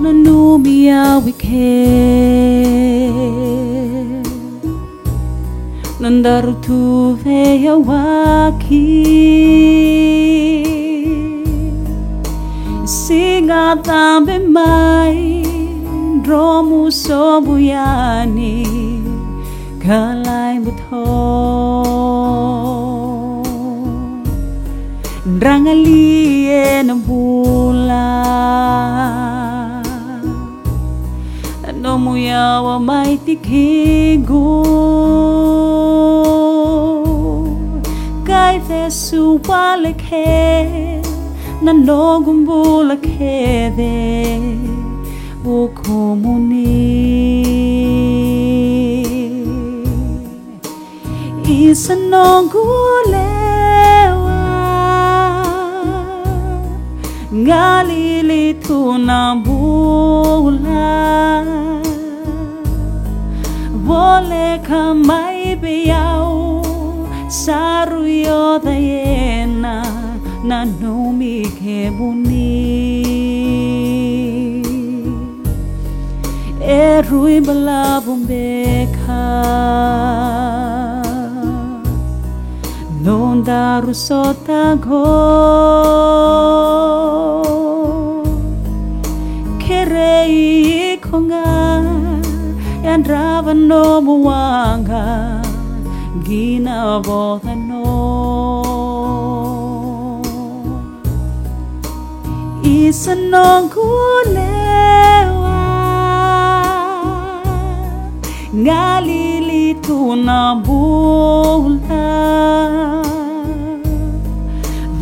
Bona numia wike Nandaru tu veya waki Singa tambe mai Dromu sobuyani Kalai butho Rangali enabula No muya wa mai tikigo Kai te suwale ke Na no gumbula ke de Bukomuni Isa no gulewa Ngalili tuna bula Vole kamai biyao Saruyo dayena Na numi kebuni Erui balabumbeka Nondaru sotago Kerei konga Yandrava no muanga Gina boda no Isa no gulewa Ngalili tuna bula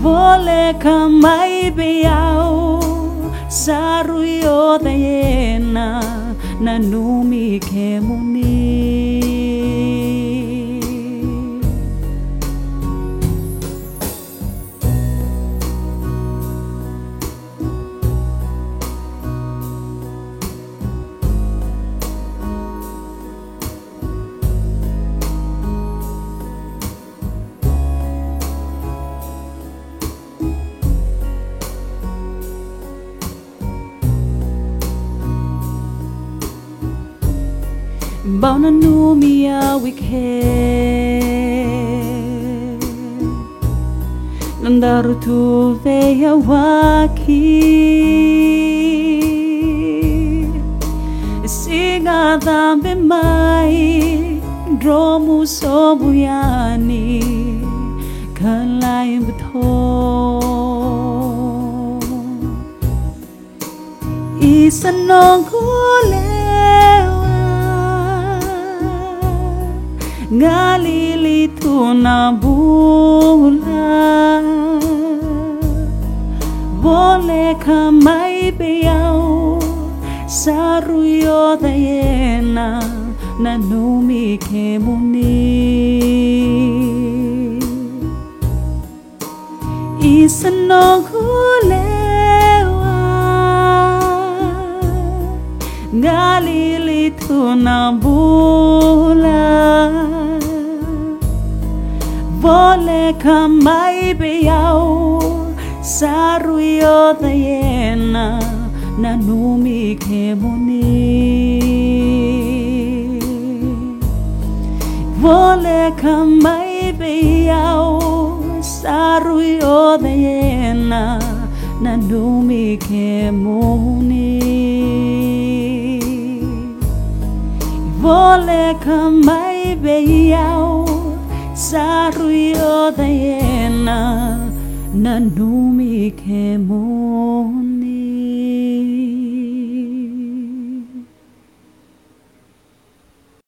Vole kamai biyao Saruyo dayena Na numi kemuni Bona numia wike Nandaru tu veya waki Singa dambe mai Dromu sobuyani Kalai butho Isa no gulewa Ngalili tuna bula Vole kamai biyao Saruyo dayena Na numi kemuni Isa no gulewa Ngalili tuna bula Vole kamai biyao Saruyo dayena Na numi kemuni Vole kamai biyao Saruyo dayena Na numi kemuni Vole kamai biyao Saruyo dayena Na numi kemuni